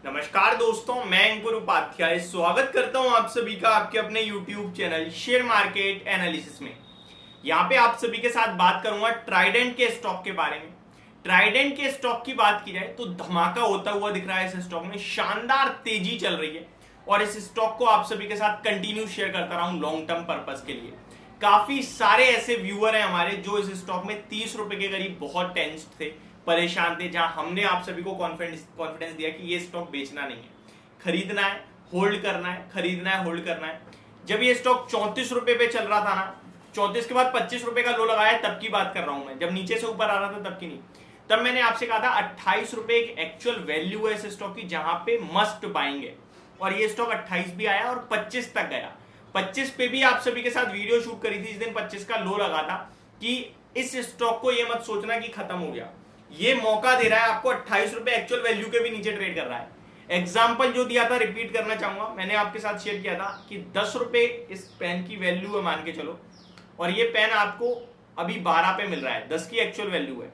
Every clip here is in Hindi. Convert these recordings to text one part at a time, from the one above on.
नमस्कार दोस्तों, मैं अंकुर उपाध्याय स्वागत करता हूं आप सभी का आपके अपने YouTube channel share market analysis में। यहां पे आप सभी के साथ बात करूंगा ट्राइडेंट के स्टॉक के बारे में। ट्राइडेंट के स्टॉक की बात की जाए तो धमाका होता हुआ दिख रहा है। इस स्टॉक में शानदार तेजी चल रही है और इस स्टॉक को आप सभी के साथ कंटिन्यू शेयर करता रहा हूं लॉन्ग टर्म पर्पस के लिए। काफी सारे ऐसे व्यूअर हैं हमारे जो इस स्टॉक में 30 रुपए के करीब बहुत टेंस्ड थे, परेशान थे, जहां हमने आप सभी को कॉन्फिडेंस दिया कि ये स्टॉक बेचना नहीं है, खरीदना है, होल्ड करना है, खरीदना है, होल्ड करना है। जब ये स्टॉक 34 रुपए पे चल रहा था ना, 34 के बाद 25 रुपए का लो लगाया, तब की बात कर रहा हूं मैं। जब नीचे से ऊपर आ रहा था तब की नहीं। तब मैंने आपसे कहा था 28 रुपए एक एक्चुअल वैल्यू है इस स्टॉक की, जहां पे मस्ट बाइंग है। और ये स्टॉक 28 भी आया और 25 तक गया। 25 पे भी आप सभी के साथ वीडियो शूट करी थी जिस दिन 25 का लो लगा था कि इस स्टॉक को ये मत सोचना कि खत्म हो गया। ये मौका दे रहा है आपको, 28 रुपए एक्चुअल वैल्यू के भी नीचे ट्रेड कर रहा है। एग्जाम्पल जो दिया था रिपीट करना चाहूंगा, मैंने आपके साथ शेयर किया था कि 10 रुपए इस पेन की वैल्यू है मान के चलो, और ये पेन आपको अभी 12 पे मिल रहा है, 10 की एक्चुअल वैल्यू है।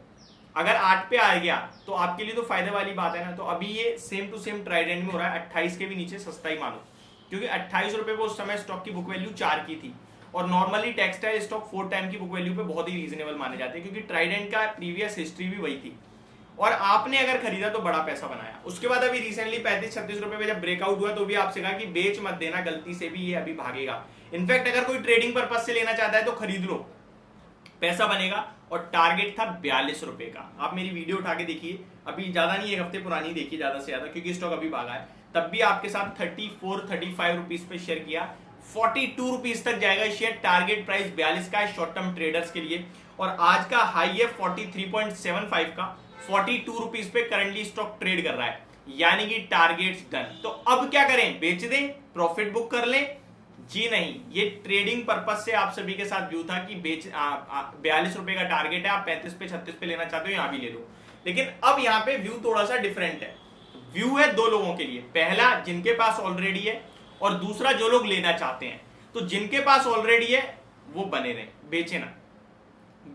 अगर 8 पे आ गया तो आपके लिए तो फायदे वाली बात है ना। तो अभी ये सेम टू सेम ट्राइडेंट में हो रहा है, 28 के भी नीचे सस्ता ही मानो, क्योंकि 28 रुपए पे उस समय स्टॉक की बुक वैल्यू 4 की थी। और नॉर्मली टेक्सटाइल स्टॉक 4 टाइम की बुक वैल्यू पे बहुत ही रीजनेबल माने जाते हैं, क्योंकि ट्राइडेंट का प्रीवियस हिस्ट्री भी वही थी। और आपने अगर खरीदा तो बड़ा पैसा बनाया। उसके बाद अभी रिसेंटली 35-36 रुपए पे जब ब्रेकआउट हुआ तो भी आपसे कहा कि बेच मत देना गलती से भी, ये अभी भागेगा। इनफैक्ट अगर कोई ट्रेडिंग पर्पज से लेना चाहता है तो खरीद लो, पैसा बनेगा। और टारगेट था 42 रुपए का। आप मेरी वीडियो उठा के देखिए, अभी ज्यादा नहीं, एक हफ्ते पुरानी देखिए ज्यादा से ज्यादा, क्योंकि स्टॉक अभी भागा है। तब भी आपके साथ 34-35 रुपीज पे शेयर किया, 42 रुपीज तक जाएगा शेयर। टारगेट प्राइस 42 का है शॉर्ट टर्म ट्रेडर्स के लिए, और आज का हाई है 43.75 का। 42 रुपीज पे करंटली स्टॉक ट्रेड कर रहा है, यानी कि टारगेट्स डन। तो अब क्या करें, बेच दें, प्रॉफिट बुक कर लें? जी नहीं, ये ट्रेडिंग पर्पज से आप सभी के साथ व्यू था कि 42 रुपए का टारगेट है, आप 35 पे 36 पे लेना चाहते हो यहां भी ले लो। लेकिन अब यहां पे व्यू थोड़ा सा डिफरेंट है। व्यू है दो लोगों के लिए, पहला जिनके पास ऑलरेडी है, और दूसरा जो लोग लेना चाहते हैं। तो जिनके पास ऑलरेडी है वो बने रहे, बेचे ना।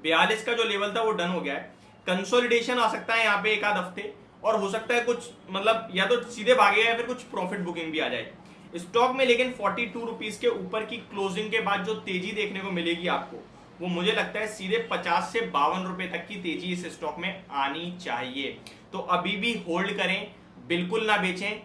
42 का जो लेवल था वो डन हो गया है। कंसोलिडेशन आ सकता है यहाँ पे एक आध हफ्ते, और हो सकता है कुछ मतलब या तो सीधे भागेगा या फिर कुछ प्रॉफिट बुकिंग भी आ जाए स्टॉक में। लेकिन 42 रुपीज के ऊपर की क्लोजिंग के बाद जो तेजी देखने को मिलेगी आपको, वो मुझे लगता है सीधे 50 से 52 रुपए तक की तेजी इस स्टॉक में आनी चाहिए। तो अभी भी होल्ड करें, बिल्कुल ना बेचें,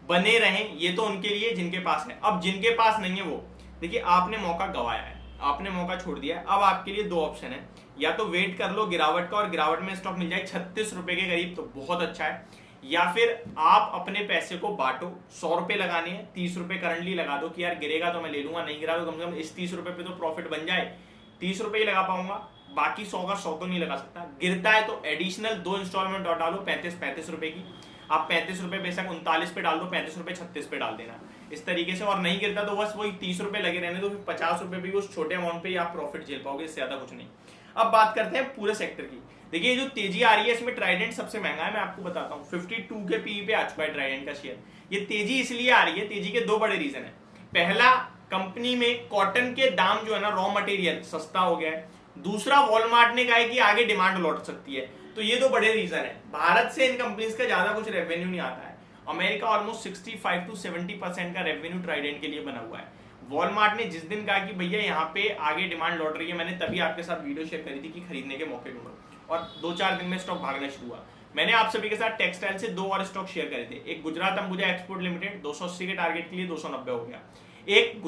बने रहें। ये तो उनके लिए जिनके पास है। अब जिनके पास नहीं है वो देखिए, आपने मौका गंवाया है, आपने मौका छोड़ दिया है। अब आपके लिए दो ऑप्शन है, या तो वेट कर लो गिरावट का, और गिरावट में स्टॉक मिल जाए 36 रुपए के करीब तो बहुत अच्छा है, या फिर आप अपने पैसे को बांटो। 100 रुपए लगाने हैं, 30 रुपए करंटली लगा दो कि यार गिरेगा तो मैं ले लूंगा, नहीं गिरा तो कम से कम इस 30 रुपए पे तो प्रॉफिट बन जाए। 30 रुपए ही लगा पाऊंगा, बाकी 100 का 100 तो नहीं लगा सकता। गिरता है तो एडिशनल 2 इंस्टॉलमेंट और डालो 35 रुपए की। आप 35 रुपए बेशक 39 पे डाल दो, 35 रुपए 36 पे डाल देना इस तरीके से। और नहीं गिरता तो बस वही 30 रुपए लगे रहने दो, फिर 50 रुपए भी उस छोटे अमाउंट पे ही आप प्रॉफिट झेल पाओगे, इससे ज्यादा कुछ नहीं। अब बात करते हैं पूरे सेक्टर की। देखिए जो तेजी आ रही है इसमें ट्राइडेंट सबसे महंगा है, मैं आपको बताता हूँ। 52 के पीई पे आ चुका है ट्राइडेंट का शेयर। ये तेजी इसलिए आ रही है, तेजी के दो बड़े रीजन है। पहला, कंपनी में कॉटन के दाम जो है ना, रॉ मटेरियल सस्ता हो गया है। दूसरा, वॉलमार्ट ने कहा है कि आगे डिमांड लौट सकती है। तो ये दो बड़े रीजन है। भारत से इन कंपनीज का ज्यादा कुछ रेवेन्यू नहीं आता है। अमेरिका ऑलमोस्ट 65 से 70% का रेवेन्यू ट्राइडेंट के लिए बना हुआ है। वॉलमार्ट ने जिस दिन कहा कि भैया यहाँ पे आगे डिमांड लौट रही है, मैंने तभी आपके साथ वीडियो शेयर करी थी कि खरीदने के मौके ढूंढो, और 2-4 दिन में स्टॉक भागना शुरू हुआ। मैंने आप सभी के साथ टेक्सटाइल से 2 और स्टॉक शेयर करे थे। एक गुजरात अंबुजा एक्सपोर्ट लिमिटेड 280 के टारगेट के लिए 290 हो गया। एक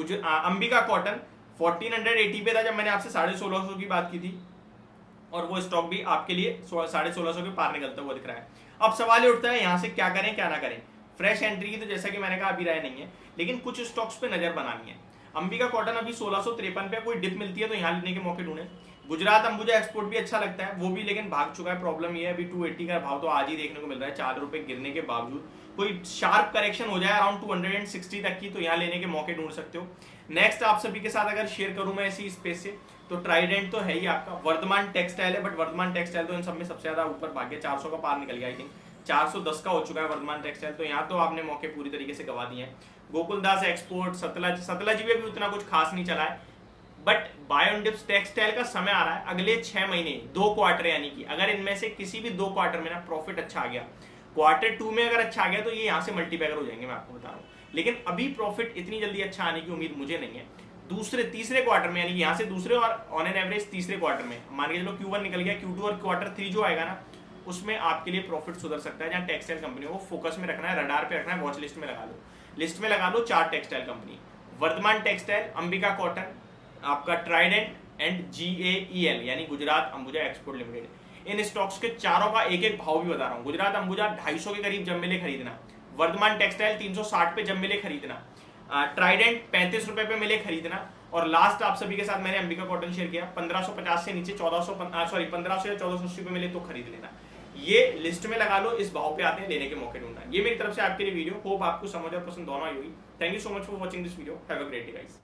अंबिका कॉटन 1480 पे था जब मैंने आपसे 1650 की बात की थी, और वो स्टॉक भी आपके लिए 1650 के पार निकलता हुआ दिख रहा है। अब सवाल ये उठता है यहाँ से क्या करें क्या ना करें। फ्रेश एंट्री की तो जैसा कि मैंने कहा अभी राय नहीं है, लेकिन कुछ स्टॉक्स पे नजर बनानी है। अंबिका कॉटन अभी 1653 पे, कोई डिप मिलती है तो यहाँ लेने के मौके ढूंढे। गुजरात अंबुजा एक्सपोर्ट भी अच्छा लगता है, वो भी लेकिन भाग चुका है। प्रॉब्लम ये है अभी 280 का भाव तो आज ही देखने को मिल रहा है, 4 रुपए गिरने के बावजूद। कोई शार्प करेक्शन हो जाए अराउंड 260 तक की, तो यहाँ लेने के मौके ढूंढ सकते हो। नेक्स्ट आप सभी के साथ अगर शेयर करूं मैं इसी स्पेस से, तो ट्राइडेंट तो है ही आपका। वर्धमान टेक्सटाइल है, बट वर्धमान टेक्सटाइल तो इन सब में सबसे ज्यादा ऊपर भाग गया, 400 का पार निकल गया। आई थिंक 410 का हो चुका है वर्धमान टेक्सटाइल, तो यहाँ तो आपने मौके पूरी तरीके से गवा दिए हैं। गोकुलदास एक्सपोर्ट, सतलज में भी उतना कुछ खास नहीं चला है, बट बायोडिप्स टेक्सटाइल का समय आ रहा है अगले 6 महीने, 2 क्वार्टर, यानी कि अगर इनमें से किसी भी 2 क्वार्टर में ना प्रॉफिट अच्छा आ गया क्वार्टर 2 में अगर अच्छा आ गया तो ये यहाँ से मल्टीपैगर हो जाएंगे, मैं आपको बता रहा हूँ। लेकिन अभी प्रॉफिट इतनी जल्दी अच्छा आने की उम्मीद मुझे नहीं है। तीसरे क्वार्टर में, यानी कि यहाँ से दूसरे और ऑन एन एवरेज तीसरे क्वार्टर में, मान के चलो Q1 निकल गया, Q2 और क्वार्टर 3 जो आएगा ना, उसमें आपके लिए प्रॉफिट सुधर सकता है। जहाँ टेक्सटाइल कंपनी को फोकस में रखना है, रडार पे रखना है, वॉच लिस्ट में लगा लो। लिस्ट में लगा लो 4 textile company, Vardhman textile, Ambika cotton, आपका ट्राइडेंट एंड GAEL यानी गुजरात अंबुजा एक्सपोर्ट लिमिटेड। इन स्टॉक्स के चारों का एक एक भाव भी बता रहा हूँ। गुजरात अंबुजा 250 के करीब जब मिले खरीदना, वर्धमान टेक्सटाइल 360 पे जब मिले खरीदना, ट्राइडेंट 35 रुपए पे मिले खरीदना, और लास्ट आप सभी के साथ मैंने अंबिका कॉटन शेयर किया 1550 से नीचे 1500 या 1480 पे मिले तो खरीद लेना। ये लिस्ट में लगा लो, इस भाव पे आते हैं, लेने के मौके ढूंढना। ये मेरी तरफ से आपके लिए वीडियो, होप आपको समझ और पसंद दोनों आई होगी। Thank you so much for watching this video, have a great day guys.